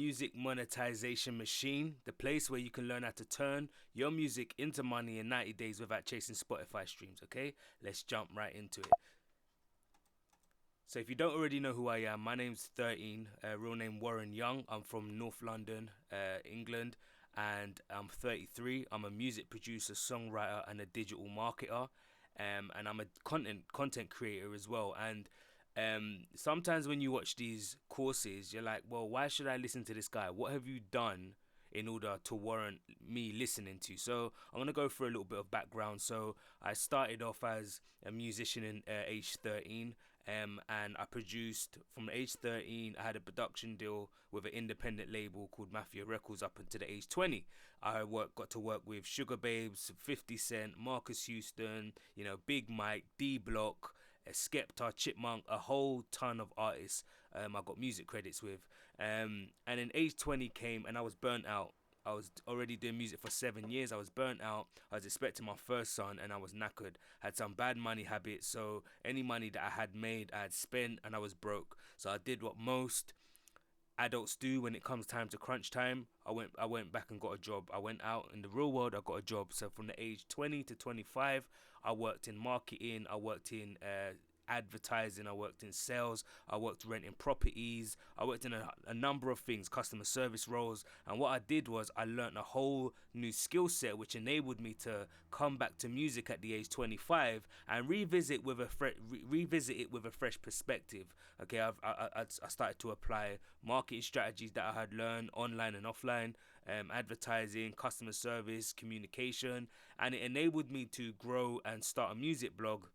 music monetization machine, the place where you can learn how to turn your music into money in 90 days without chasing Spotify streams, okay? Let's jump right into it. So if you don't already know who I am, my name's 13, real name Warren Young. I'm from North London, England, and I'm 33. I'm a music producer, songwriter, and a digital marketer. And I'm a content creator as well. And sometimes when you watch these courses, you're like, well, why should I listen to this guy? What have you done in order to warrant me listening to? So I'm going to go through a little bit of background. So I started off as a musician in age 13, and I produced from age 13. I had a production deal with an independent label called Mafia Records up until the age 20. I got to work with Sugar Babes, 50 Cent, Marcus Houston, Big Mike, D Block, Skepta, Chipmunk, a whole ton of artists I got music credits with. And then age 20 came and I was burnt out. I was already doing music for 7 years. I was burnt out. I was expecting my first son and I was knackered. Had some bad money habits. So any money that I had made, I had spent and I was broke. So I did what most adults do when it comes time to crunch time. I went back and got a job. I went out in the real world. I got a job. So from the age 20 to 25, I worked in marketing. I worked in advertising, I worked in sales, I worked renting properties, I worked in a number of things, customer service roles. And what I did was I learned a whole new skill set which enabled me to come back to music at the age 25 and revisit it with a fresh perspective. Okay, I started to apply marketing strategies that I had learned online and offline, advertising, customer service, communication, and it enabled me to grow and start a music blog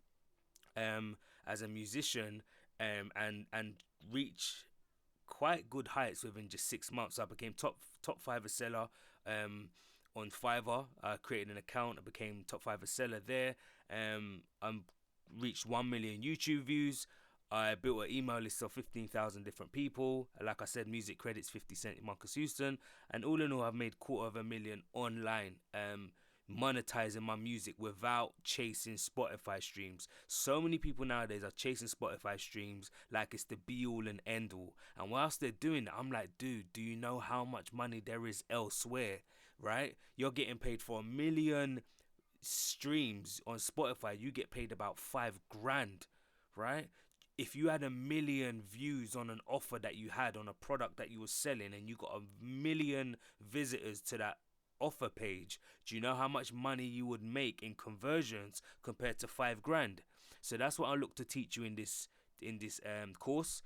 as a musician, and reach quite good heights within just 6 months. I became top Fiverr seller on Fiverr. I created an account. I became top Fiverr seller there. I reached 1 million YouTube views. I built an email list of 15,000 different people. Like I said, music credits, 50 Cent, Marcus Houston. And all in all, I've made $250,000 online, monetizing my music without chasing Spotify streams. So many people nowadays are chasing Spotify streams like it's the be all and end all. And whilst they're doing that, I'm like, dude, do you know how much money there is elsewhere, right? You're getting paid for 1 million streams on Spotify. You get paid about $5,000, right? If you had 1 million views on an offer that you had on a product that you were selling and you got 1 million visitors to that offer page, do you know how much money you would make in conversions compared to $5,000? So that's what I look to teach you in this course,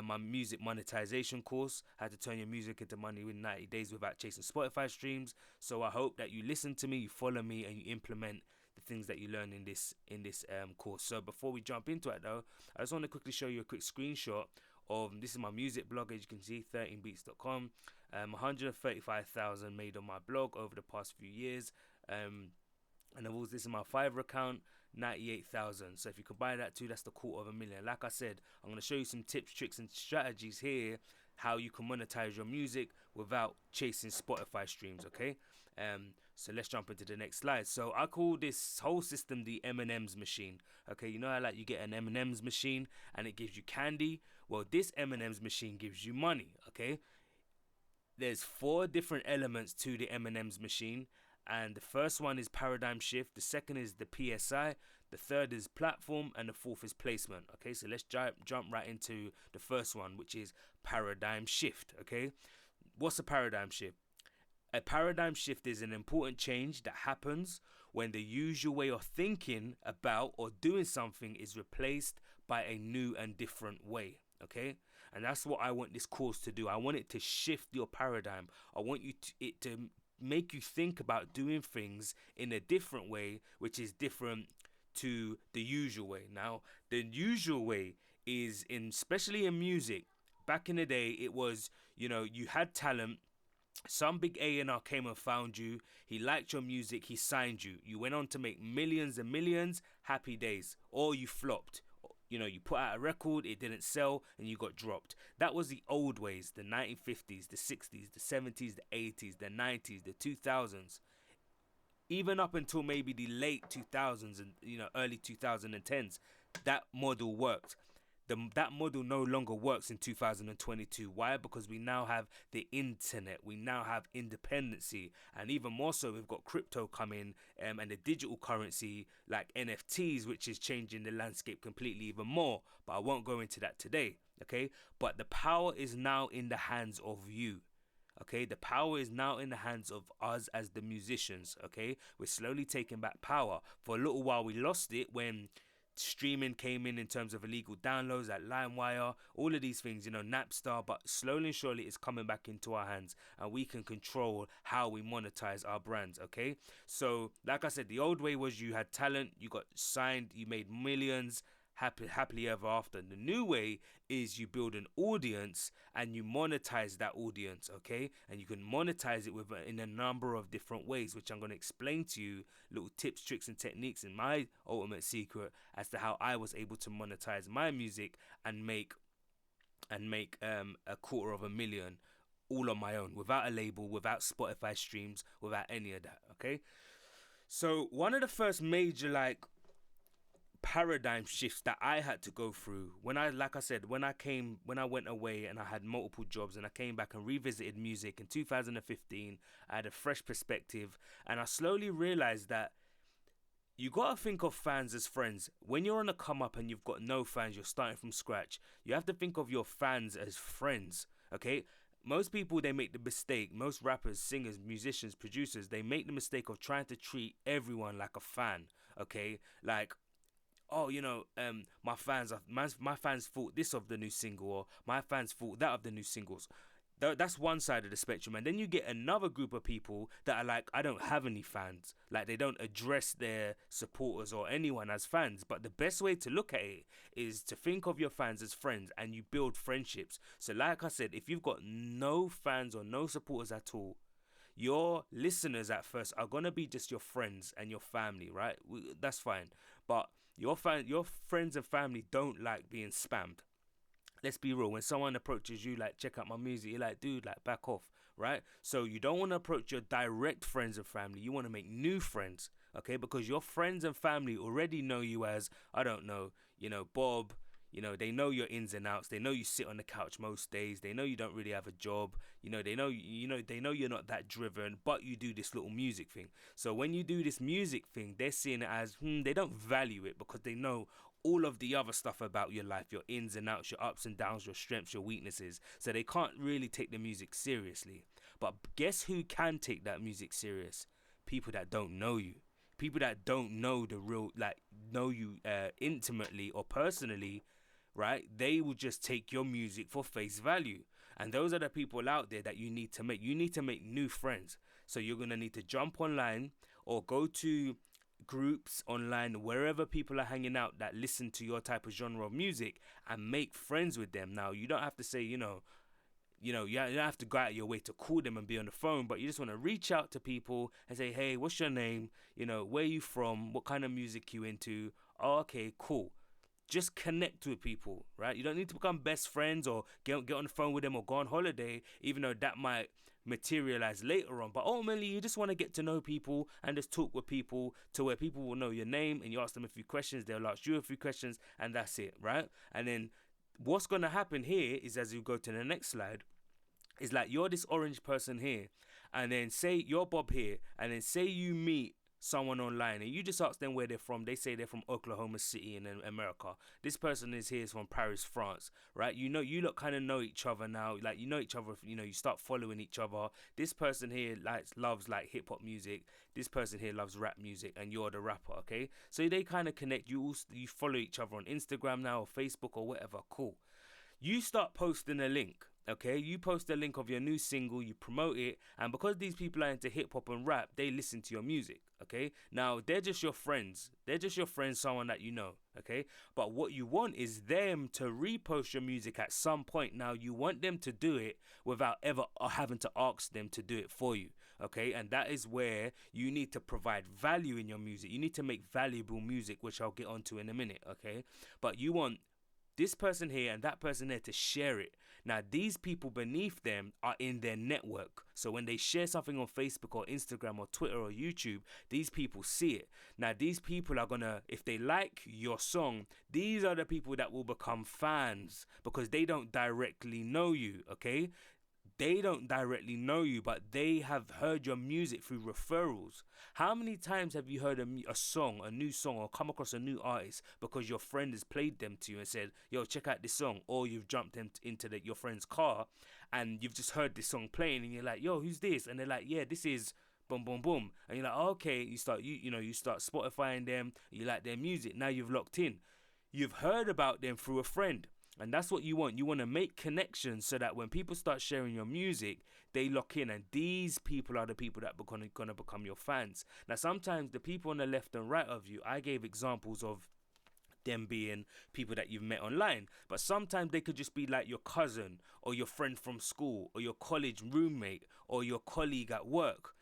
my music monetization course, how to turn your music into money in 90 days without chasing Spotify streams. So I hope that you listen to me, you follow me, and you implement the things that you learn in this course. So before we jump into it though, I just want to quickly show you a quick screenshot of this. Is my music blog, as you can see, 13beats.com. 135,000 made on my blog over the past few years. And this is my Fiverr account, 98,000. So if you combine that too, that's the $250,000. Like I said, I'm going to show you some tips, tricks, and strategies here, how you can monetize your music without chasing Spotify streams, okay? So let's jump into the next slide. So I call this whole system the M&M's machine, okay? You know how like you get an M&M's machine and it gives you candy? Well, this M&M's machine gives you money, okay? There's 4 different elements to the M&M's machine. And the first one is paradigm shift, the second is the PSI, the third is platform, and the fourth is placement. Okay, so let's jump right into the first one, which is paradigm shift. Okay, what's a paradigm shift? A paradigm shift is an important change that happens when the usual way of thinking about or doing something is replaced by a new and different way. Okay, and that's what I want this course to do. I want it to shift your paradigm. I want it to make you think about doing things in a different way, which is different to the usual way. Now, the usual way is especially in music. Back in the day, it was, you had talent. Some big A&R came and found you. He liked your music. He signed you. You went on to make millions and millions. Happy days. Or you flopped. You put out a record, it didn't sell, and you got dropped. That was the old ways, the 1950s, the 60s, the 70s, the 80s, the 90s, the 2000s. Even up until maybe the late 2000s and early 2010s, that model worked. that model no longer works in 2022. Why? Because we now have the internet, we now have independency, and even more so, we've got crypto coming, and the digital currency like NFTs, which is changing the landscape completely even more. But I won't go into that today. Okay, but the power is now in the hands of you. Okay, the power is now in the hands of us as the musicians. Okay, we're slowly taking back power. For a little while, we lost it when streaming came in terms of illegal downloads like LimeWire, all of these things, Napster. But slowly and surely, it's coming back into our hands, and we can control how we monetize our brands. Okay, so like I said, the old way was you had talent, you got signed, you made millions. Happily ever after. The new way is you build an audience and you monetize that audience, okay? And you can monetize it in a number of different ways, which I'm going to explain to you, little tips, tricks, and techniques in my ultimate secret as to how I was able to monetize my music and make $250,000 all on my own, without a label, without Spotify streams, without any of that, okay? So one of the first major paradigm shifts that I had to go through when I went away and I had multiple jobs and I came back and revisited music in 2015. I had a fresh perspective, and I slowly realized that you gotta think of fans as friends. When you're on a come up and you've got no fans, you're starting from scratch, you have to think of your fans as friends, okay? Most people, they make the mistake, most rappers, singers, musicians, producers, they make the mistake of trying to treat everyone like a fan, okay? Like, oh, my fans thought this of the new single, or my fans thought that of the new singles. That's one side of the spectrum. And then you get another group of people that are like, I don't have any fans. Like, they don't address their supporters or anyone as fans. But the best way to look at it is to think of your fans as friends, and you build friendships. So like I said, if you've got no fans or no supporters at all, your listeners at first are gonna be just your friends and your family, right? That's fine. But your friends and family don't like being spammed. Let's be real. When someone approaches you like, check out my music, you're like, dude, like, back off, right? So you don't want to approach your direct friends and family. You want to make new friends, okay? Because your friends and family already know you as, I don't know, Bob. They know your ins and outs. They know you sit on the couch most days. They know you don't really have a job. They know you're not that driven, but you do this little music thing. So when you do this music thing, they're seeing it as, they don't value it, because they know all of the other stuff about your life, your ins and outs, your ups and downs, your strengths, your weaknesses. So they can't really take the music seriously. But guess who can take that music serious? People that don't know you. People that don't know know you intimately or personally, right? They will just take your music for face value. And those are the people out there that you need to make. You need to make new friends. So you're going to need to jump online or go to groups online, wherever people are hanging out that listen to your type of genre of music, and make friends with them. Now, you don't have to say, you don't have to go out of your way to call them and be on the phone, but you just want to reach out to people and say, hey, what's your name? Where are you from? What kind of music you into? Oh, okay, cool. Just connect with people, right? You don't need to become best friends or get on the phone with them or go on holiday, even though that might materialize later on. But ultimately, you just want to get to know people and just talk with people to where people will know your name, and you ask them a few questions, they'll ask you a few questions, and that's it, right? And then what's going to happen here is, as you go to the next slide, is like, you're this orange person here, and then say you're Bob here, and then say you meet someone online and you just ask them where they're from. They say they're from Oklahoma City in America. This person is from Paris, France, right? You lot kind of know each other now. Like, you know each other, you start following each other. This person here loves hip hop music. This person here loves rap music, and you're the rapper, okay? So they kind of connect. You follow each other on Instagram now, or Facebook, or whatever. Cool. You start posting a link. Okay, you post a link of your new single, you promote it, and because these people are into hip hop and rap, they listen to your music. Okay, now they're just your friends. They're just your friends, someone that you know. Okay, but what you want is them to repost your music at some point. Now, you want them to do it without ever having to ask them to do it for you. Okay, and that is where you need to provide value in your music. You need to make valuable music, which I'll get onto in a minute. Okay, but you want this person here and that person there to share it. Now, these people beneath them are in their network. So when they share something on Facebook or Instagram or Twitter or YouTube, these people see it. Now, these people are gonna, if they like your song, these are the people that will become fans because they don't directly know you, okay? They don't directly know you, but they have heard your music through referrals. How many times have you heard a song, a new song, or come across a new artist because your friend has played them to you and said, yo, check out this song, or you've jumped into your friend's car and you've just heard this song playing and you're like, yo, who's this? And they're like, yeah, this is boom, boom, boom. And you're like, oh, okay, you start Spotifying them, you like their music, now you've locked in. You've heard about them through a friend. And that's what you want. You want to make connections so that when people start sharing your music, they lock in. And these people are the people that are going to become your fans. Now, sometimes the people on the left and right of you, I gave examples of them being people that you've met online. But sometimes they could just be like your cousin or your friend from school or your college roommate or your colleague at work,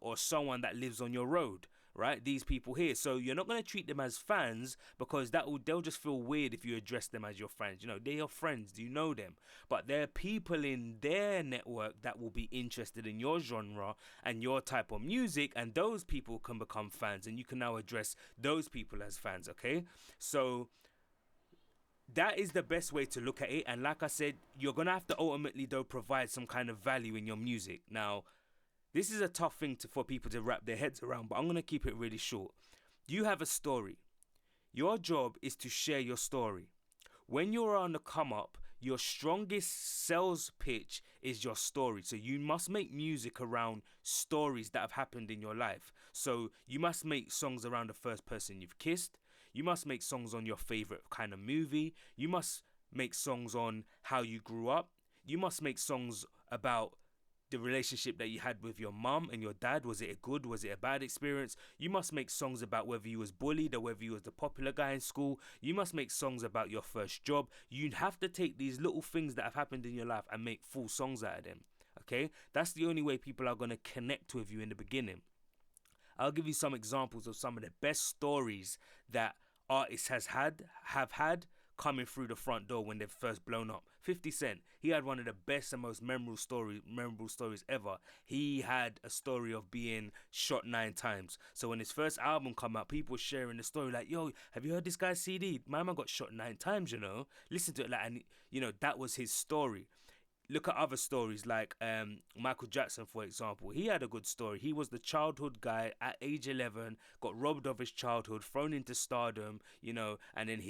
or someone that lives on your road. Right, these people here. So you're not going to treat them as fans because they'll just feel weird if you address them as your friends. They're your friends. Do you know them? But there are people in their network that will be interested in your genre and your type of music, and those people can become fans, and you can now address those people as fans. Okay, so that is the best way to look at it. And like I said, you're gonna have to ultimately though provide some kind of value in your music. Now, this is a tough thing for people to wrap their heads around, but I'm going to keep it really short. You have a story. Your job is to share your story. When you're on the come up, your strongest sales pitch is your story. So you must make music around stories that have happened in your life. So you must make songs around the first person you've kissed. You must make songs on your favorite kind of movie. You must make songs on how you grew up. You must make songs about the relationship that you had with your mum and your dad. Was it a good, was it a bad experience? You must make songs about whether you was bullied or whether you was the popular guy in school. You must make songs about your first job. You have to take these little things that have happened in your life and make full songs out of them. Okay, that's the only way people are going to connect with you in the beginning. I'll give you some examples of some of the best stories that artists have had coming through the front door when they've first blown up. 50 Cent, he had one of the best and most memorable stories ever. He had a story of being shot 9 times. So when his first album come out, people were sharing the story like, yo, have you heard this guy's CD? My man got shot 9 times, Listen to it, and that was his story. Look at other stories like Michael Jackson, for example. He had a good story. He was the childhood guy at age 11, got robbed of his childhood, thrown into stardom, and then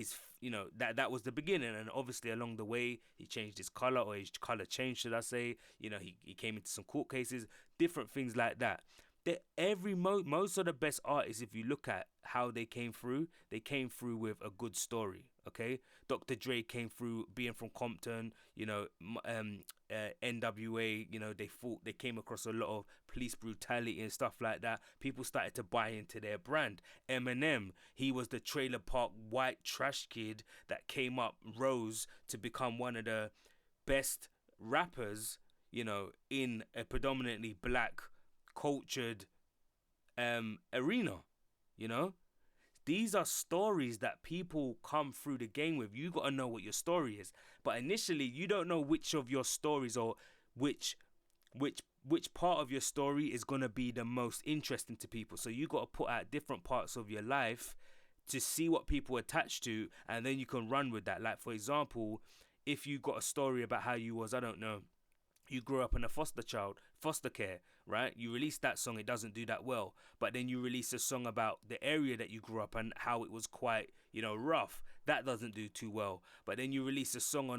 that was the beginning. And obviously along the way, he changed his color, or his color changed, should I say. He came into some court cases, different things like that. Most of the best artists, if you look at how they came through with a good story. Okay, Dr. Dre came through being from Compton. NWA. They came across a lot of police brutality and stuff like that. People started to buy into their brand. Eminem, he was the trailer park white trash kid that came up, rose to become one of the best rappers. In a predominantly black cultured arena. These are stories that people come through the game with. You got to know what your story is, but initially you don't know which of your stories or which part of your story is going to be the most interesting to people. So you got to put out different parts of your life to see what people attach to, and then you can run with that. Like, for example, if you got a story about how you was, I don't know, you grew up in a foster care, right? You release that song, it doesn't do that well. But then you release a song about the area that you grew up and how it was quite, rough. That doesn't do too well. But then you release a song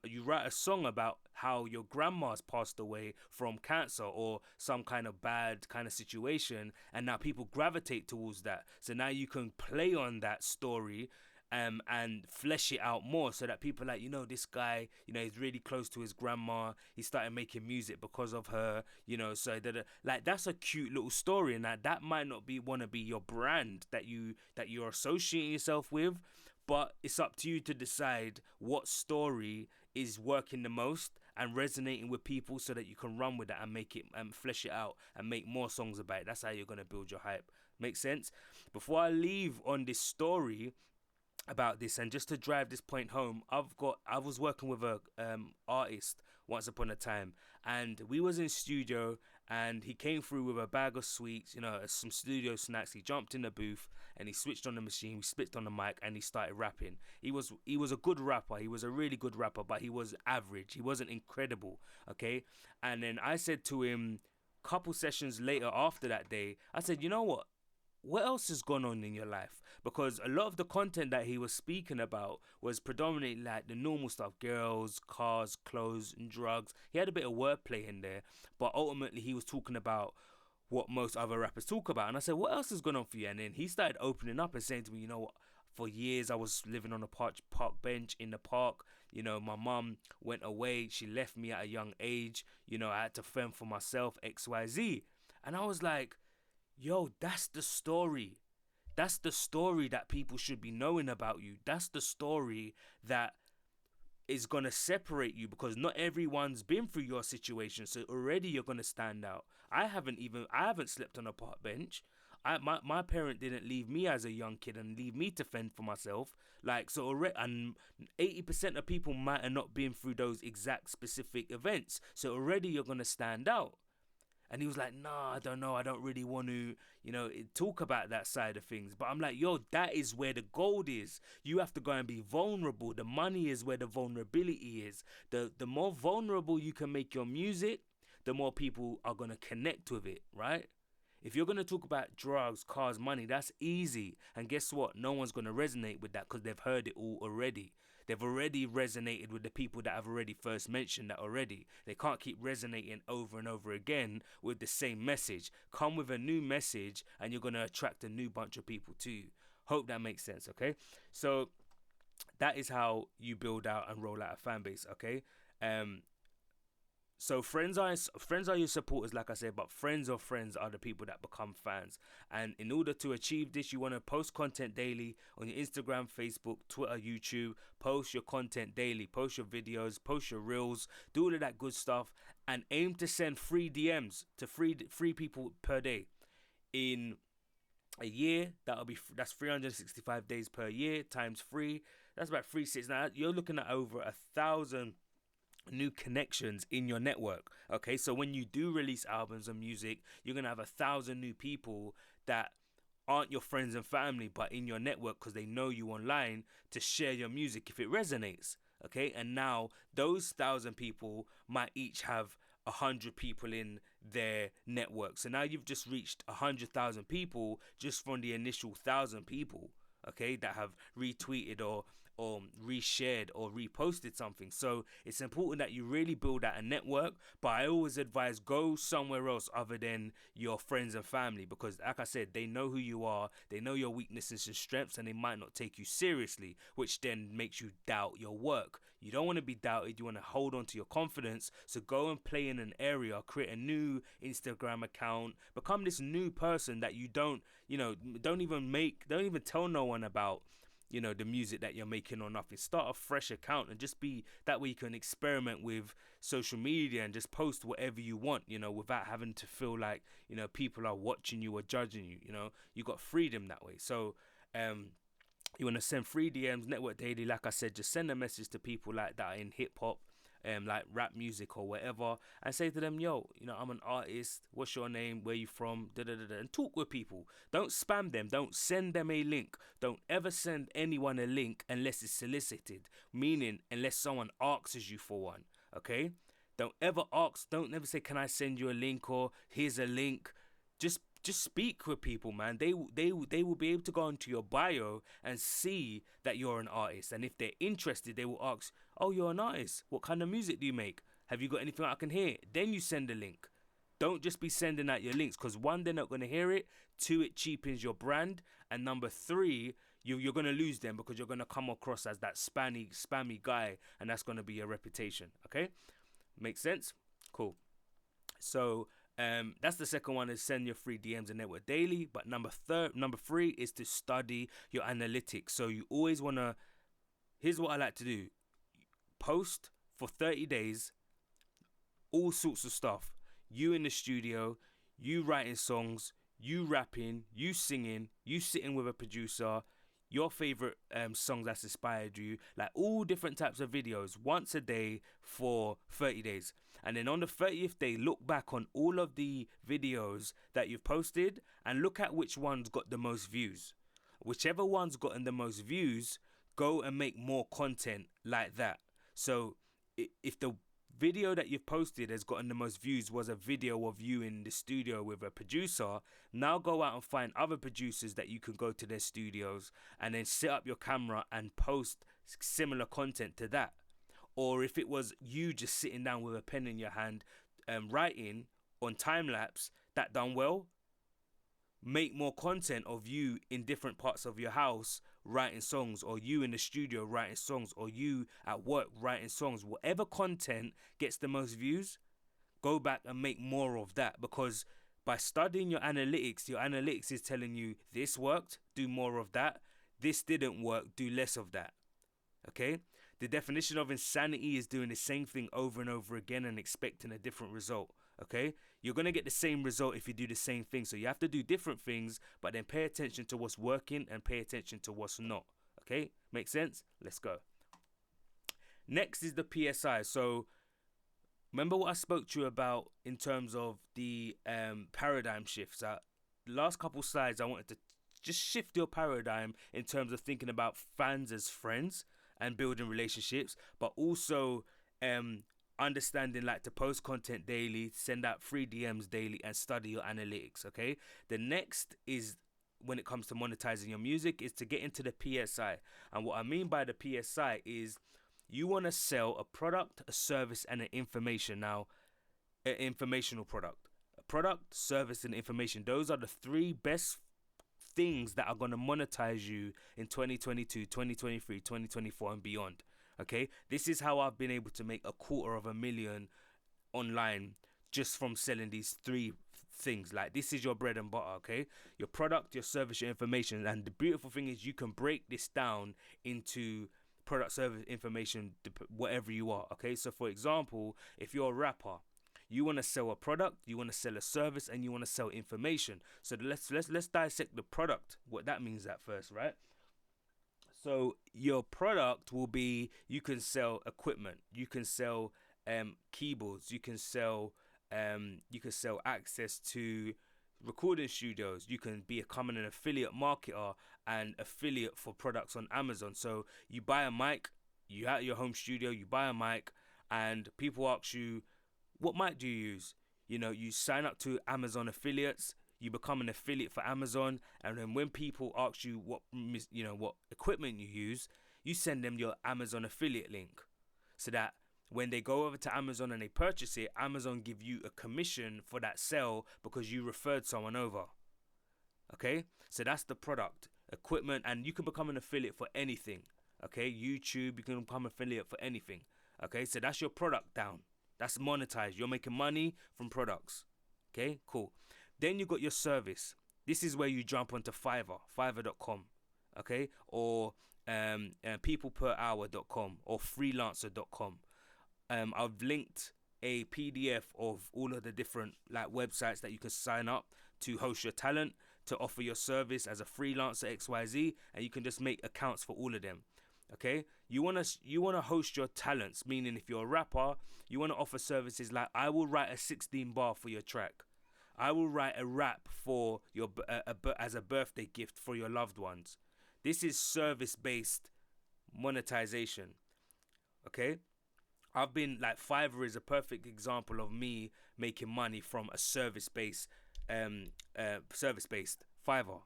you write a song about how your grandma's passed away from cancer or some kind of bad kind of situation, and now people gravitate towards that. So now you can play on that story and flesh it out more, so that people are like, this guy, he's really close to his grandma. He started making music because of her, so like, that's a cute little story, and that might not want to be your brand that you're associating yourself with, but it's up to you to decide what story is working the most and resonating with people, so that you can run with that and make it and flesh it out and make more songs about it. That's how you're going to build your hype. Make sense? Before I leave on this story, about this, and just to drive this point home, I was working with a artist once upon a time, and we was in studio, and he came through with a bag of sweets, some studio snacks. He jumped in the booth and he switched on the machine, we spit on the mic, and he started rapping. He was a good rapper, he was a really good rapper, but he was average, he wasn't incredible. Okay. And then I said to him, couple sessions later after that day, I said, you know what else has gone on in your life? Because a lot of the content that he was speaking about was predominantly like the normal stuff: girls, cars, clothes, and drugs. He had a bit of wordplay in there, but ultimately he was talking about what most other rappers talk about. And I said, what else has gone on for you? And then he started opening up and saying to me, you know what, for years I was living on a park bench in the park. My mum went away, she left me at a young age. I had to fend for myself, XYZ. And I was like, yo, that's the story. That's the story that people should be knowing about you. That's the story that is going to separate you, because not everyone's been through your situation. So already you're going to stand out. I haven't slept on a park bench. My parent didn't leave me as a young kid and leave me to fend for myself. Like, so already, and 80% of people might have not been through those exact specific events. So already you're going to stand out. And he was like, nah, I don't know. I don't really want to, talk about that side of things. But I'm like, yo, that is where the gold is. You have to go and be vulnerable. The money is where the vulnerability is. The more vulnerable you can make your music, the more people are going to connect with it, right? If you're going to talk about drugs, cars, money, that's easy. And guess what? No one's going to resonate with that because they've heard it all already. They've already resonated with the people that have already first mentioned that already. They can't keep resonating over and over again with the same message. Come with a new message and you're going to attract a new bunch of people to you. Hope that makes sense, okay? So that is how you build out and roll out a fan base, okay? So friends are your supporters, like I said, but friends of friends are the people that become fans. And in order to achieve this, you want to post content daily on your Instagram, Facebook, Twitter, YouTube. Post your content daily, post your videos, post your reels, do all of that good stuff, and aim to send free DMs to three people per day. In a year, that's 365 days per year times three. That's about 3 6. Now you're looking at over 1,000 new connections in your network. Okay, so when you do release albums and music, you're gonna have 1,000 new people that aren't your friends and family, but in your network because they know you online to share your music if it resonates. Okay, and now those 1,000 people might each have 100 people in their network. So now you've just reached 100,000 people just from the initial 1,000 people. Okay, that have retweeted or reshared or reposted something. So it's important that you really build out a network, but I always advise go somewhere else other than your friends and family, because like I said, they know who you are, they know your weaknesses and strengths, and they might not take you seriously, which then makes you doubt your work. You don't want to be doubted, you want to hold on to your confidence. So go and play in an area, create a new Instagram account, become this new person that you don't even tell no one about the music that you're making or nothing. Start a fresh account and just be that way. You can experiment with social media and just post whatever you want, without having to feel like people are watching you or judging you. You got freedom that way. So you want to send free DMs, network daily. Like I said, just send a message to people like that are in hip hop, like rap music or whatever, and say to them, yo, I'm an artist, what's your name, where you from, da da da da, and talk with people. Don't spam them, don't send them a link. Don't ever send anyone a link unless it's solicited, meaning unless someone asks you for one. Okay, don't ever say, can I send you a link, or here's a link. Just speak with people, man. They will be able to go into your bio and see that you're an artist. And if they're interested, they will ask, oh, you're an artist. What kind of music do you make? Have you got anything I can hear? Then you send a link. Don't just be sending out your links, because one, they're not going to hear it. Two, it cheapens your brand. And number three, you're going to lose them because you're going to come across as that spammy guy. And that's going to be your reputation. Okay? Makes sense? Cool. So that's the second one, is send your free DMs and network daily. But number three is to study your analytics. So you always want to, here's what I like to do: post for 30 days, all sorts of stuff. You in the studio, you writing songs, you rapping, you singing, you sitting with a producer, your favorite songs that's inspired you, like all different types of videos once a day for 30 days. And then on the 30th day, look back on all of the videos that you've posted and look at which ones got the most views. Whichever one's gotten the most views, go and make more content like that. So if the video that you've posted has gotten the most views was a video of you in the studio with a producer, now go out and find other producers that you can go to their studios and then set up your camera and post similar content to that. Or if it was you just sitting down with a pen in your hand writing on time lapse, that done well, make more content of you in different parts of your house writing songs, or you in the studio writing songs, or you at work writing songs. Whatever content gets the most views, go back and make more of that, because by studying your analytics is telling you this worked, do more of that. This didn't work, do less of that. Okay? The definition of insanity is doing the same thing over and over again and expecting a different result. Okay, you're gonna get the same result if you do the same thing. So you have to do different things, but then pay attention to what's working and pay attention to what's not. Okay, make sense? Let's go. Next is the PSI. So remember what I spoke to you about in terms of the paradigm shifts. Last couple slides, I wanted to just shift your paradigm in terms of thinking about fans as friends and building relationships, but also understanding like to post content daily, send out free DMs daily, and study your analytics. Okay, the next is, when it comes to monetizing your music, is to get into the PSI. And what I mean by the PSI is you want to sell a product, a service, and an information. Now, an informational product, a product, service, and information, those are the three best things that are going to monetize you in 2022, 2023, 2024 and beyond. Okay, this is how I've been able to make $250,000 online just from selling these three things. Like, this is your bread and butter. Okay, your product, your service, your information. And the beautiful thing is you can break this down into product, service, information, whatever you are. Okay, so for example, if you're a rapper, you want to sell a product, you want to sell a service, and you want to sell information. So let's dissect the product, what that means at first, right? So your product will be, you can sell equipment, you can sell keyboards, you can sell access to recording studios, you can become an affiliate marketer and affiliate for products on Amazon. So you buy a mic, you at your home studio, you buy a mic, and people ask you, what mic do you use? You know, you sign up to Amazon affiliates, you become an affiliate for Amazon, and then when people ask you what equipment you use, you send them your Amazon affiliate link, so that when they go over to Amazon and they purchase it, Amazon give you a commission for that sale because you referred someone over. Okay, so that's the product, equipment, and you can become an affiliate for anything. Okay, YouTube, you can become an affiliate for anything. Okay, so that's your product down. That's monetized. You're making money from products. Okay, cool. Then you got your service. This is where you jump onto fiverr.com, okay, or peopleperhour.com or freelancer.com. I've linked a PDF of all of the different like websites that you can sign up to host your talent, to offer your service as a freelancer XYZ, and you can just make accounts for all of them. Okay, you wanna host your talents, meaning if you're a rapper, you wanna offer services like, I will write a 16 bar for your track. I will write a rap for your as a birthday gift for your loved ones. This is service-based monetization. Okay, I've been like, Fiverr is a perfect example of me making money from a service-based Fiverr.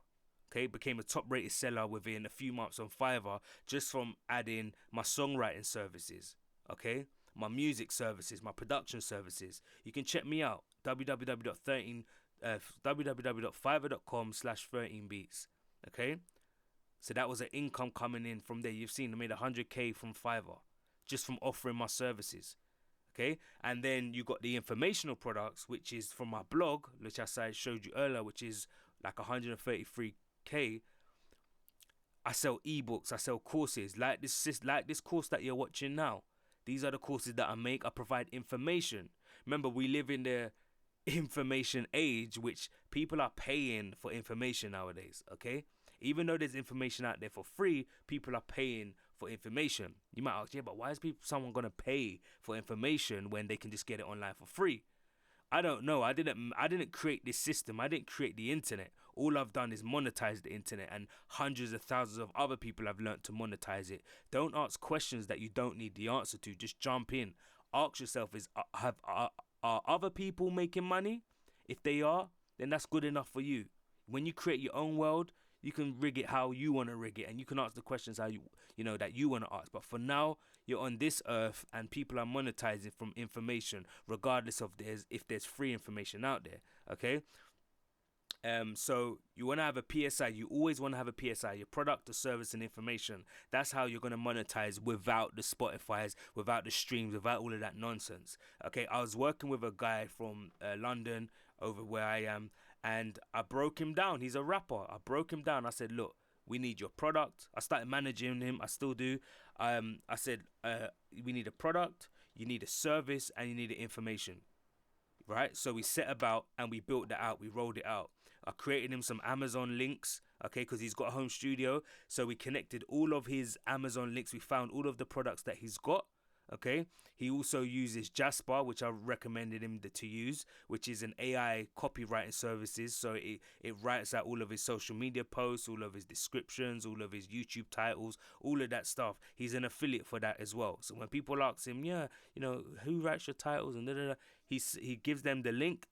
Okay, became a top-rated seller within a few months on Fiverr just from adding my songwriting services. Okay, my music services, my production services. You can check me out, www.fiverr.com/13beats. Okay, so that was an income coming in from there. You've seen I made $100K from Fiverr just from offering my services. Okay, and then you got the informational products, which is from my blog, which I showed you earlier, which is like $133K. I sell ebooks, I sell courses like this course that you're watching now. These are the courses that I make. I provide information. Remember, we live in the information age, which people are paying for information nowadays. Okay, Even though there's information out there for free, people are paying for information. You might ask, yeah, but why is someone gonna pay for information when they can just get it online for free? I don't know. I didn't create this system. I didn't create the internet. All I've done is monetize the internet, and hundreds of thousands of other people have learned to monetize it. Don't ask questions that you don't need the answer to. Just jump in. Ask yourself: are other people making money? If they are, then that's good enough for you. When you create your own world, you can rig it how you want to rig it, and you can ask the questions how you know that you want to ask. But for now, you're on this earth, and people are monetizing from information, regardless of if there's free information out there. Okay. So you want to have a PSI. You always want to have a PSI, your product, or service, and information. That's how you're going to monetize without the Spotify's, without the streams, without all of that nonsense. Okay, I was working with a guy from London, over where I am, and I broke him down. He's a rapper. I broke him down. I said, look, we need your product. I started managing him. I still do. I said, we need a product, you need a service, and you need information. Right? So we set about and we built that out. We rolled it out. I created him some Amazon links, okay, because he's got a home studio. So we connected all of his Amazon links. We found all of the products that he's got, okay. He also uses Jasper, which I recommended him to use, which is an AI copywriting services. So it writes out all of his social media posts, all of his descriptions, all of his YouTube titles, all of that stuff. He's an affiliate for that as well. So when people ask him, yeah, you know, who writes your titles and da da da, he gives them the link.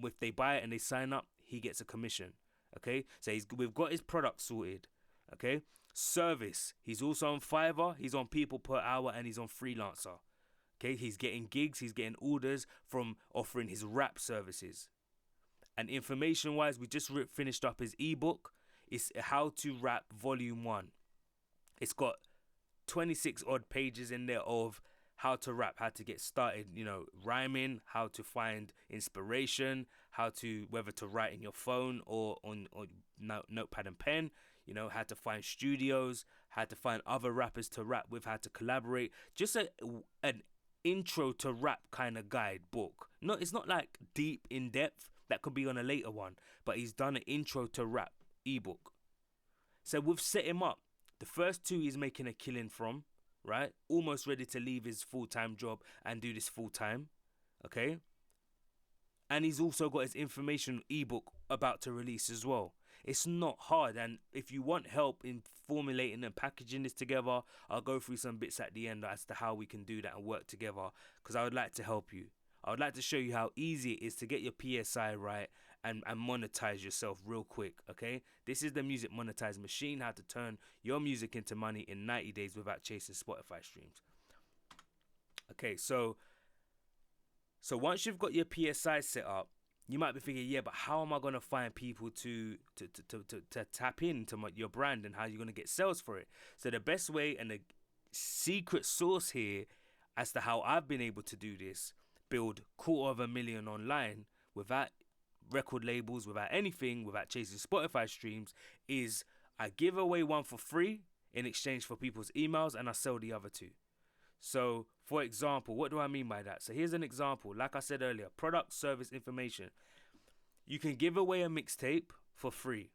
If they buy it and they sign up, he gets a commission. Okay, so we've got his product sorted. Okay, service. He's also on Fiverr. He's on people per hour, and he's on Freelancer. Okay, he's getting gigs. He's getting orders from offering his rap services. And information wise, we just finished up his ebook. It's How to Rap Volume 1. It's got 26 odd pages in there of how to rap, how to get started, you know, rhyming, how to find inspiration, whether to write in your phone or on notepad and pen, you know, how to find studios, how to find other rappers to rap with, how to collaborate. Just an intro to rap kind of guide book. No, it's not like deep in depth. That could be on a later one, but he's done an intro to rap ebook. So we've set him up. The first two he's making a killing from, right? Almost ready to leave his full-time job and do this full-time, okay? And he's also got his information ebook about to release as well. It's not hard, and if you want help in formulating and packaging this together, I'll go through some bits at the end as to how we can do that and work together, because I would like to help you. I would like to show you how easy it is to get your PSI right and monetize yourself real quick, okay? This is the Music Monetized Machine, how to turn your music into money in 90 days without chasing Spotify streams. Okay, so once you've got your PSI set up, you might be thinking, yeah, but how am I going to find people to tap into your brand, and how you're going to get sales for it? So the best way and the secret sauce here as to how I've been able to do this, build $250,000 online without record labels, without anything, without chasing Spotify streams, is I give away one for free in exchange for people's emails, and I sell the other two. So, for example, what do I mean by that? So here's an example. Like I said earlier, product, service, information. You can give away a mixtape for free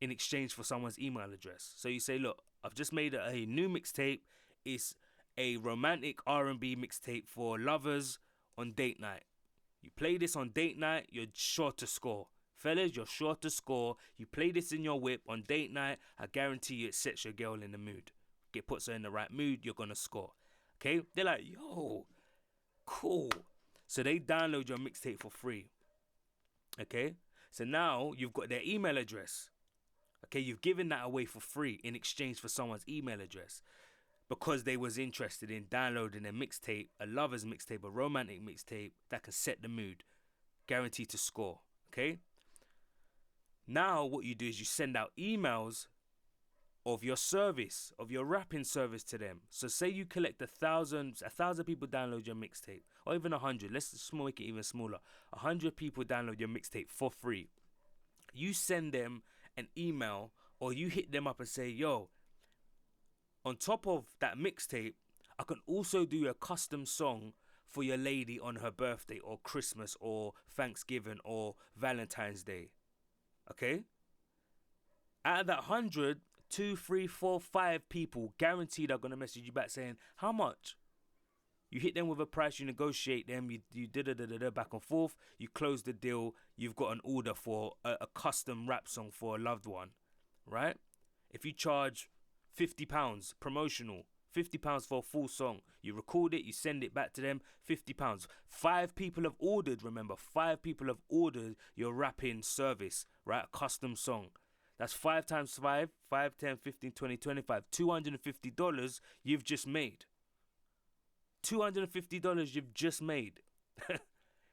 in exchange for someone's email address. So you say, look, I've just made a new mixtape. It's a romantic R&B mixtape for lovers on date night. You play this on date night, you're sure to score. Fellas, you're sure to score. You play this in your whip on date night, I guarantee you it sets your girl in the mood. It puts her in the right mood, you're going to score. Okay? They're like, yo, cool. So they download your mixtape for free. Okay? So now you've got their email address. Okay? You've given that away for free in exchange for someone's email address, because they was interested in downloading a mixtape, a lover's mixtape, a romantic mixtape that can set the mood, guaranteed to score. Okay? Now what you do is you send out emails of your service, of your rapping service to them. So say you collect 1,000 people download your mixtape, or even 100. Let's make it even smaller. 100 people download your mixtape for free. You send them an email, or you hit them up and say, yo, on top of that mixtape, I can also do a custom song for your lady on her birthday, or Christmas, or Thanksgiving, or Valentine's Day. Okay? Out of that 100, 2, 3, 4, 5 people guaranteed are gonna message you back saying how much. You hit them with a price, you negotiate them, you da back and forth, you close the deal, you've got an order for a custom rap song for a loved one, right? If you charge £50 promotional, £50 for a full song, you record it, you send it back to them, £50. 5 people have ordered, remember, 5 people have ordered your rapping service, right? A custom song. That's 5 times 5, 5, 10, 15, 20, 25, $250 you've just made. $250 you've just made.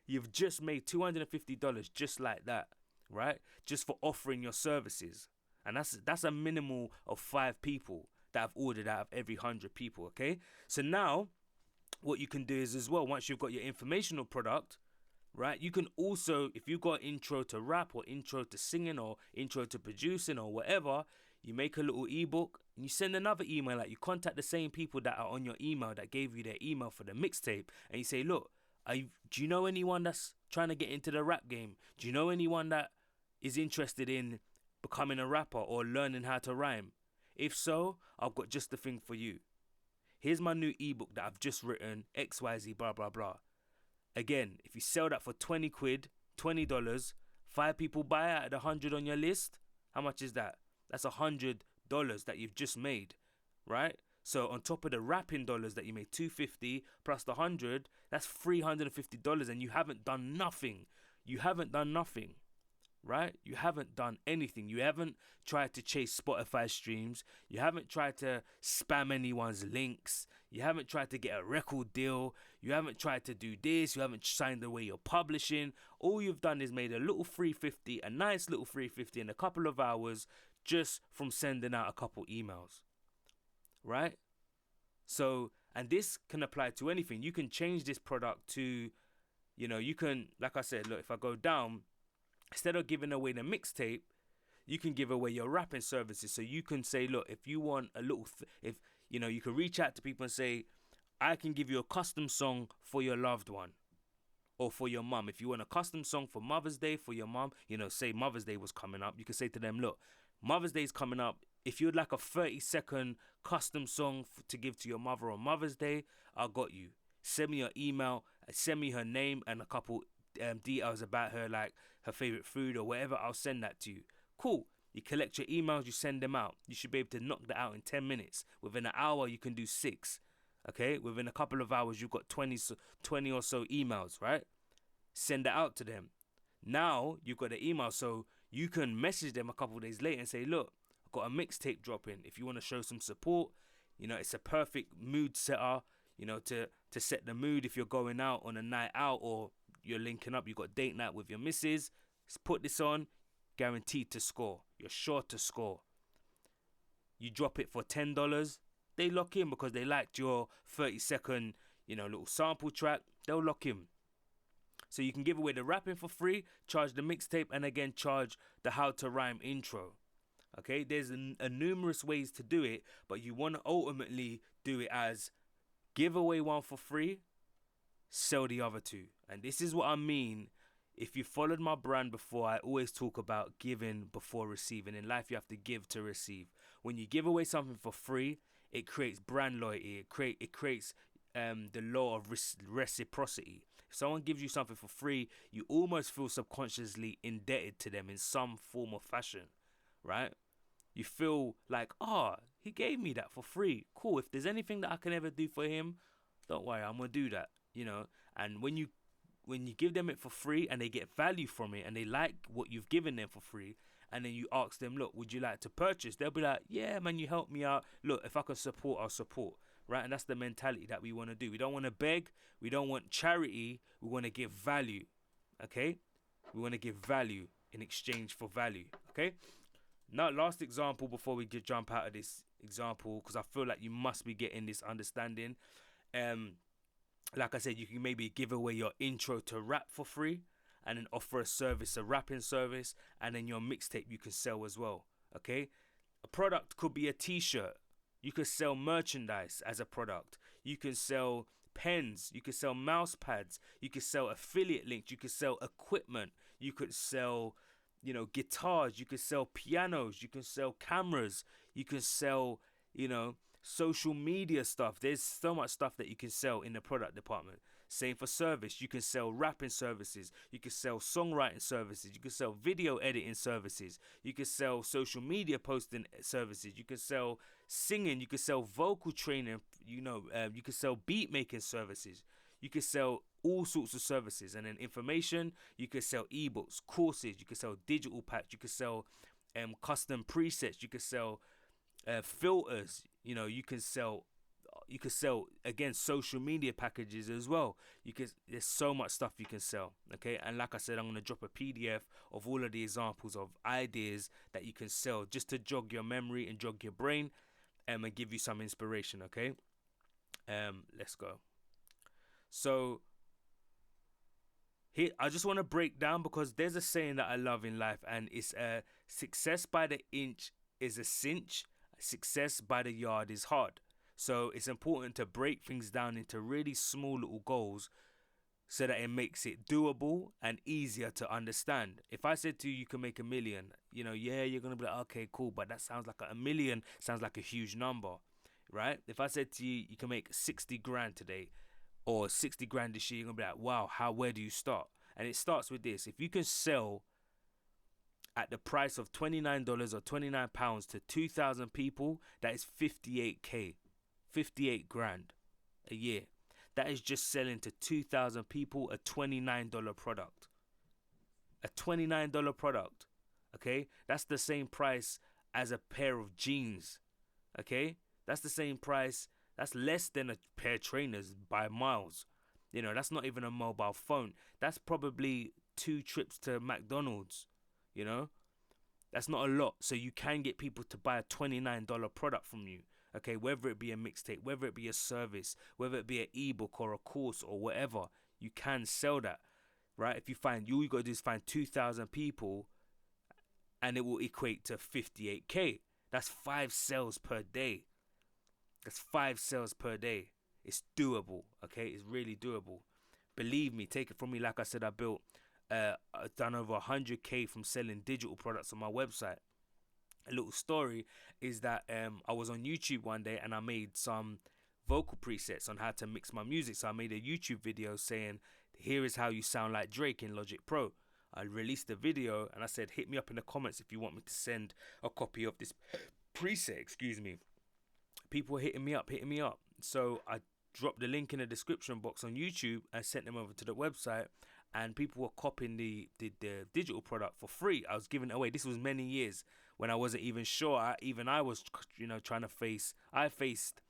You've just made $250 just like that, right? Just for offering your services. And that's a minimal of 5 people that have ordered out of every 100 people, okay? So now, what you can do is as well, once you've got your informational product, right, you can also, if you've got intro to rap or intro to singing or intro to producing or whatever, you make a little ebook and you send another email out. You contact the same people that are on your email that gave you their email for the mixtape, and you say, look, do you know anyone that's trying to get into the rap game? Do you know anyone that is interested in becoming a rapper or learning how to rhyme? If so, I've got just the thing for you. Here's my new ebook that I've just written, XYZ, blah, blah, blah. Again, if you sell that for 20 quid, $20, 5 people buy out of the 100 on your list, how much is that? That's $100 that you've just made, right? So on top of the rapping dollars that you made, 250 plus the 100, that's $350, and you haven't done nothing. You haven't done nothing, right? You haven't done anything. You haven't tried to chase Spotify streams. You haven't tried to spam anyone's links. You haven't tried to get a record deal. You haven't tried to do this. You haven't signed away your publishing. All you've done is made a little 350, a nice little 350 in a couple of hours just from sending out a couple emails, right? So, and this can apply to anything. You can change this product to, you can, like I said, look, if I go down, instead of giving away the mixtape, you can give away your rapping services. So you can say, look, if you want a little, you can reach out to people and say, I can give you a custom song for your loved one or for your mum. If you want a custom song for Mother's Day for your mum, say Mother's Day was coming up, you can say to them, look, Mother's Day is coming up. If you'd like a 30-second custom song to give to your mother on Mother's Day, I got you. Send me your email, send me her name and a couple details about her, like her favorite food or whatever. I'll send that to you. Cool. You collect your emails, you send them out. You should be able to knock that out in 10 minutes. Within an hour, you can do 6. Okay? Within a couple of hours, you've got 20 or so emails, right? Send it out to them. Now, you've got the email, so you can message them a couple of days later and say, look, I've got a mixtape dropping. If you want to show some support, it's a perfect mood setter, to set the mood if you're going out on a night out or you're linking up, you've got date night with your missus. Just put this on, guaranteed to score. You're sure to score. You drop it for $10, they lock in because they liked your 30-second, little sample track. They'll lock in. So you can give away the rapping for free, charge the mixtape, and again charge the how to rhyme intro. Okay, there's a numerous ways to do it, but you want to ultimately do it as give away one for free, sell the other two. And this is what I mean. If you followed my brand before, I always talk about giving before receiving. In life, you have to give to receive. When you give away something for free, it creates brand loyalty. It creates the law of reciprocity. If someone gives you something for free, you almost feel subconsciously indebted to them in some form or fashion, right? You feel like, he gave me that for free. Cool. If there's anything that I can ever do for him, don't worry, I'm gonna do that. And when you give them it for free and they get value from it and they like what you've given them for free, and then you ask them, look, would you like to purchase? They'll be like, yeah, man, you helped me out. Look, if I can support, I'll support. Right? And that's the mentality that we want to do. We don't want to beg. We don't want charity. We want to give value. Okay? We want to give value in exchange for value. Okay? Now, last example before we jump out of this example, because I feel like you must be getting this understanding. Like I said, you can maybe give away your intro to rap for free and then offer a service, a rapping service, and then your mixtape you can sell as well. Okay? A product could be a t-shirt. You could sell merchandise as a product. You can sell pens. You could sell mouse pads. You could sell affiliate links. You could sell equipment. You could sell guitars, you can sell pianos, you can sell cameras, you can sell, you know, social media stuff. There's so much stuff that you can sell in the product department. Same for service. You can sell rapping services. You can sell songwriting services. You can sell video editing services. You can sell social media posting services. You can sell singing. You can sell vocal training. You can sell beat making services. You can sell all sorts of services. And then information, you can sell ebooks, courses. You can sell digital packs. You can sell custom presets. You can sell filters. You can sell again social media packages as well. There's so much stuff you can sell. Okay, and like I said, I'm going to drop a PDF of all of the examples of ideas that you can sell, just to jog your memory and jog your brain, and give you some inspiration. Okay, let's go. So here I just want to break down, because there's a saying that I love in life, and it's success by the inch is a cinch, success by the yard is hard. So it's important to break things down into really small little goals, so that it makes it doable and easier to understand. If I said to you, you can make 1 million, yeah, you're going to be like, okay, cool, but that sounds like a million, sounds like a huge number, right? If I said to you, you can make 60 grand today, or 60 grand this year, you're going to be like, wow, where do you start? And it starts with this. If you can sell at the price of $29 or £29 to 2,000 people, that is 58k, 58 grand a year. That is just selling to 2,000 people a $29 product. A $29 product. Okay? That's the same price as a pair of jeans. Okay? That's the same price. That's less than a pair of trainers by miles. That's not even a mobile phone. That's probably 2 trips to McDonald's. That's not a lot. So you can get people to buy a $29 product from you. Okay, whether it be a mixtape, whether it be a service, whether it be an ebook or a course or whatever, you can sell that, right? If you find, all you got to do is find 2,000 people, and it will equate to 58k. That's 5 sales per day. That's 5 sales per day. It's doable, okay? It's really doable. Believe me, take it from me. Like I said, I've done over 100k from selling digital products on my website. A little story is that I was on YouTube one day, and I made some vocal presets on how to mix my music. So I made a YouTube video saying, here is how you sound like Drake in Logic Pro. I released the video, and I said, hit me up in the comments if you want me to send a copy of this preset. Excuse me. People were hitting me up. So I dropped the link in the description box on YouTube and sent them over to the website. And people were copying the digital product for free. I was giving it away. This was many years when I wasn't even sure. I was, I faced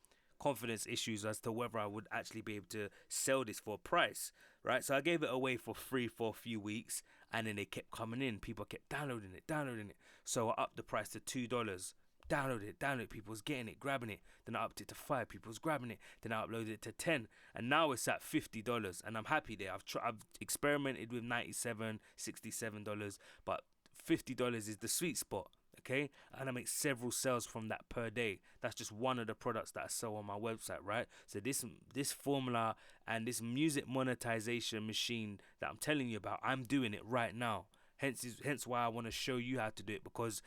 confidence issues as to whether I would actually be able to sell this for a price, right? So I gave it away for free for a few weeks, and then they kept coming in. People kept downloading it. So I upped the price to $2. Download it. People was getting it, grabbing it. Then I upped it to 5. People was grabbing it. Then I uploaded it to 10, and now it's at $50, and I'm happy there. I've experimented with $97, $67, but $50 is the sweet spot. Okay, and I make several sales from that per day. That's just one of the products that I sell on my website, right? So this formula and this music monetization machine that I'm telling you about, I'm doing it right now. Hence why I want to show you how to do it, because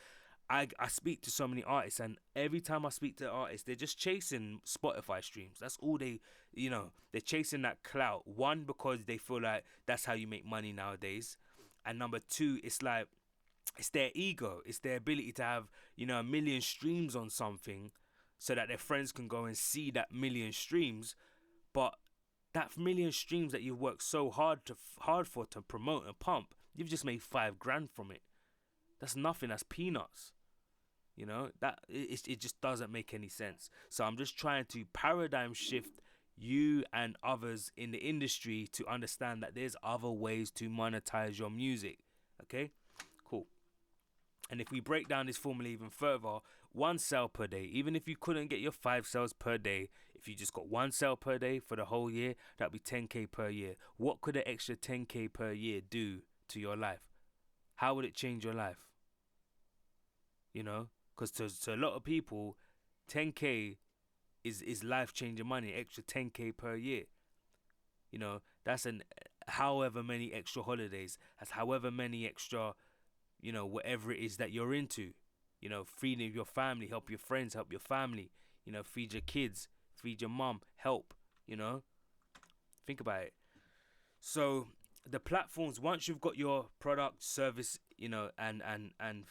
I speak to so many artists, and every time I speak to artists, they're just chasing Spotify streams. That's all they're chasing that clout. One, because they feel like that's how you make money nowadays. And number two, it's like, it's their ego. It's their ability to have, 1 million streams on something, so that their friends can go and see that 1 million streams. But that 1 million streams that you've worked so hard for to promote and pump, you've just made 5 grand from it. That's nothing. That's peanuts. That it just doesn't make any sense. So I'm just trying to paradigm shift you and others in the industry to understand that there's other ways to monetize your music. Okay, cool. And if we break down this formula even further, 1 sale per day, even if you couldn't get your 5 sales per day, if you just got 1 sale per day for the whole year, that'd be 10k per year. What could an extra 10k per year do to your life? How would it change your life? Because to a lot of people, 10k is life-changing money. Extra 10k per year. That's however many extra holidays. That's however many extra whatever it is that you're into. Feeding your family, help your friends, help your family. Feed your kids, feed your mom, help. You know, think about it. So the platforms, once you've got your product, service, and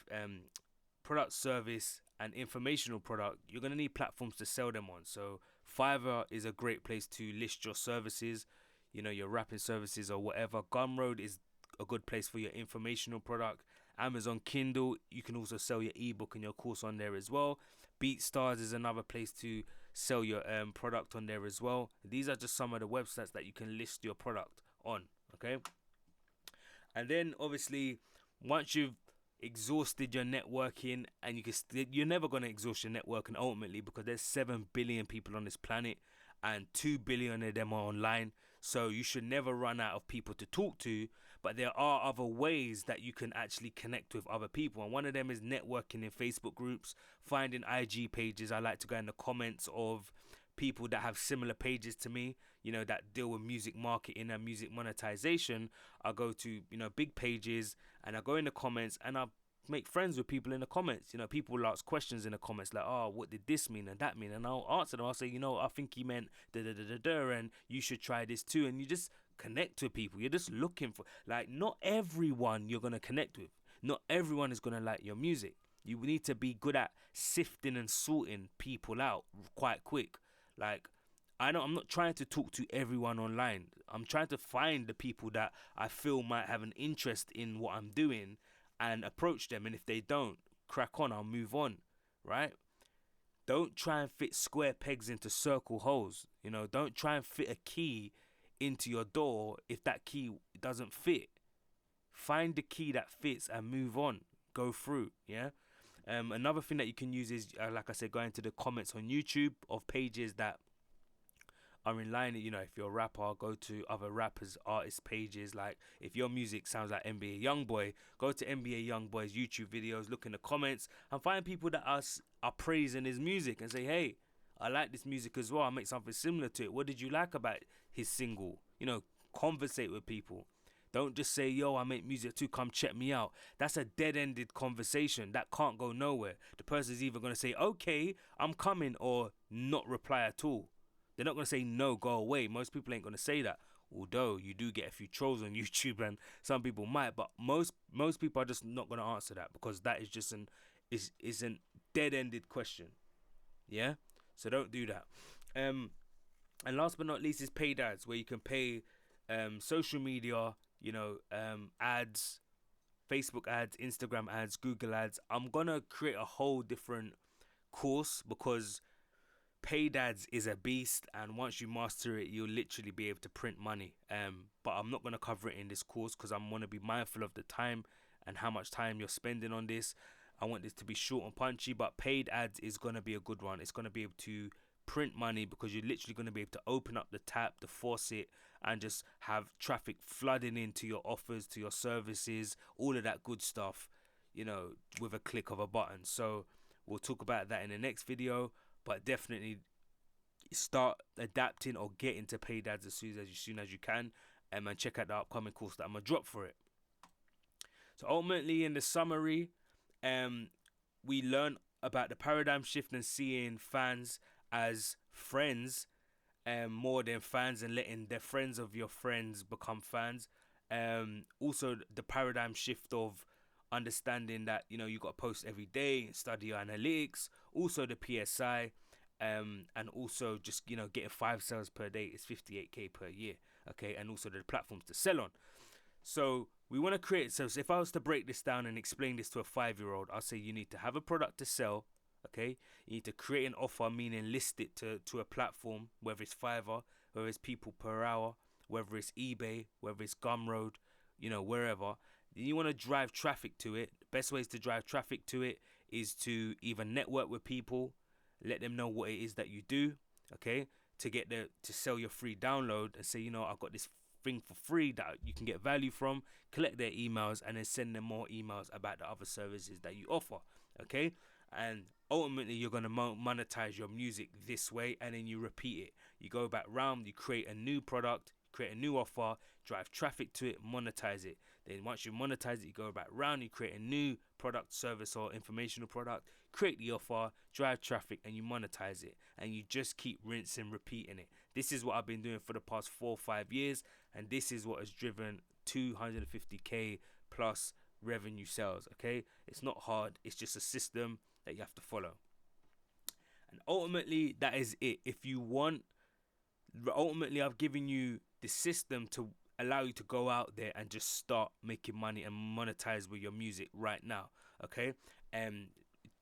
product, service, and informational product, you're gonna need platforms to sell them on. So Fiverr is a great place to list your services, your rapping services or whatever. Gumroad is a good place for your informational product. Amazon Kindle, you can also sell your ebook and your course on there as well. BeatStars is another place to sell your product on there as well. These are just some of the websites that you can list your product on. Okay, and then obviously once you've exhausted your networking, and you're never going to exhaust your networking ultimately, because there's 7 billion people on this planet and 2 billion of them are online, so you should never run out of people to talk to. But there are other ways that you can actually connect with other people, and one of them is networking in Facebook groups, finding IG pages. I like to go in the comments of people that have similar pages to me, that deal with music marketing and music monetization. I go to, big pages, and I go in the comments and I make friends with people in the comments. People will ask questions in the comments like, oh, what did this mean and that mean? And I'll answer them. I'll say, I think he meant da da da da da, and you should try this too. And you just connect with people. You're just looking for, like, not everyone you're going to connect with. Not everyone is going to like your music. You need to be good at sifting and sorting people out quite quick. Like, I'm not trying to talk to everyone online. I'm trying to find the people that I feel might have an interest in what I'm doing and approach them. And if they don't, crack on, I'll move on, right? Don't try and fit square pegs into circle holes. Don't try and fit a key into your door if that key doesn't fit. Find the key that fits and move on. Go through, yeah? Another thing that you can use is, like I said, go into the comments on YouTube of pages that are in line. If you're a rapper, go to other rappers, artists' pages. Like, if your music sounds like NBA Youngboy, go to NBA Youngboy's YouTube videos, look in the comments, and find people that are praising his music and say, hey, I like this music as well. I make something similar to it. What did you like about his single? Conversate with people. Don't just say, yo, I make music too, come check me out. That's a dead-ended conversation. That can't go nowhere. The person's either going to say, okay, I'm coming, or not reply at all. They're not going to say, no, go away. Most people ain't going to say that. Although you do get a few trolls on YouTube, and some people might. But most people are just not going to answer that, because that is just is an dead-ended question. Yeah? So don't do that. And last but not least is paid ads, where you can pay social media, ads, Facebook ads, Instagram ads, Google ads. I'm gonna create a whole different course, because paid ads is a beast, and once you master it, you'll literally be able to print money. But I'm not gonna cover it in this course, because I'm gonna be mindful of the time and how much time you're spending on this. I want this to be short and punchy, but paid ads is gonna be a good one. It's gonna be able to print money, because you're literally going to be able to open up the tap, the faucet, and just have traffic flooding into your offers, to your services, all of that good stuff, with a click of a button. So we'll talk about that in the next video, but definitely start adapting or get into paid ads as soon as you can, and check out the upcoming course that I'm gonna drop for it. So ultimately, in the summary, we learn about the paradigm shift and seeing fans as friends, more than fans, and letting the friends of your friends become fans. Also the paradigm shift of understanding that you got to post every day, study your analytics, also the PSI, and also just getting 5 sales per day is 58k per year. Okay, and also the platforms to sell on. So we want to create, so if I was to break this down and explain this to a 5-year-old, I'll say you need to have a product to sell. Okay, you need to create an offer, meaning list it to a platform, whether it's Fiverr, whether it's people per hour, whether it's eBay, whether it's Gumroad, wherever. You want to drive traffic to it. The best ways to drive traffic to it is to either network with people, let them know what it is that you do, okay, to sell your free download and say, I've got this thing for free that you can get value from, collect their emails, and then send them more emails about the other services that you offer, okay? And ultimately you're going to monetize your music this way, and then you repeat it. You go back round, you create a new product, create a new offer, drive traffic to it, monetize it. Then once you monetize it, you go back round, you create a new product, service, or informational product, create the offer, drive traffic, and you monetize it. And you just keep rinsing, repeating it. This is what I've been doing for the past 4 or 5 years, and this is what has driven 250k plus revenue sales. Okay, it's not hard, it's just a system that you have to follow. And ultimately, that is it. If you want, ultimately, I've given you the system to allow you to go out there and just start making money and monetize with your music right now. Okay, and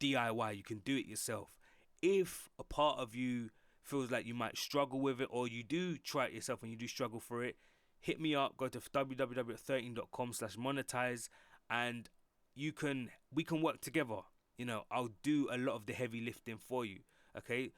DIY, you can do it yourself. If a part of you feels like you might struggle with it, or you do try it yourself and you do struggle for it, hit me up. Go to www.13.com/monetize, and we can work together. I'll do a lot of the heavy lifting for you. Okay,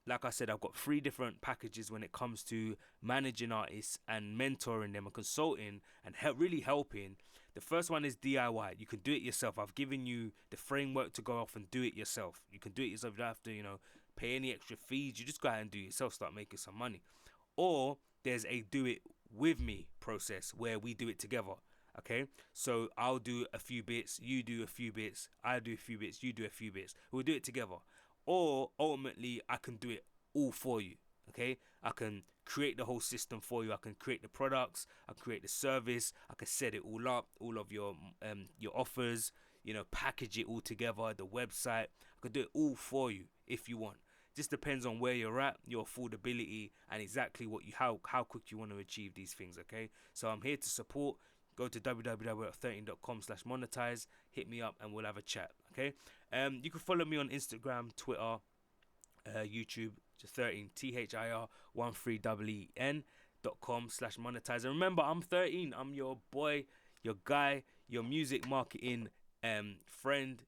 like I said, I've got 3 different packages when it comes to managing artists and mentoring them and consulting and really helping. The first one is DIY. You can do it yourself. I've given you the framework to go off and do it yourself. You can do it yourself. You don't have to, pay any extra fees. You just go out and do it yourself, start making some money. Or there's a do it with me process where we do it together. Okay, so I'll do a few bits, you do a few bits, I do a few bits, you do a few bits. We'll do it together. Or ultimately, I can do it all for you. Okay, I can create the whole system for you. I can create the products, I can create the service, I can set it all up, all of your offers, package it all together, the website. I can do it all for you if you want. Just depends on where you're at, your affordability, and exactly how quick you want to achieve these things. Okay, so I'm here to support. Go to www.13.com/monetize, hit me up, and we'll have a chat. Okay, you can follow me on Instagram, Twitter, YouTube, just 13 THIR13EEN.com/monetize. And remember, I'm 13. I'm your boy, your guy, your music marketing friend,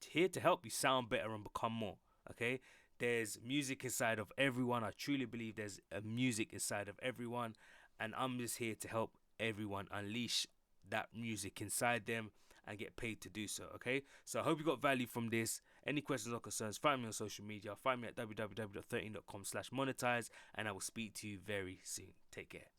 here to help you sound better and become more. Okay, there's music inside of everyone. I truly believe there's a music inside of everyone, and I'm just here to help everyone unleash that music inside them and get paid to do so. Okay, so I hope you got value from this. Any questions or concerns, find me on social media. Find me at www.13.com/monetize, and I will speak to you very soon. Take care.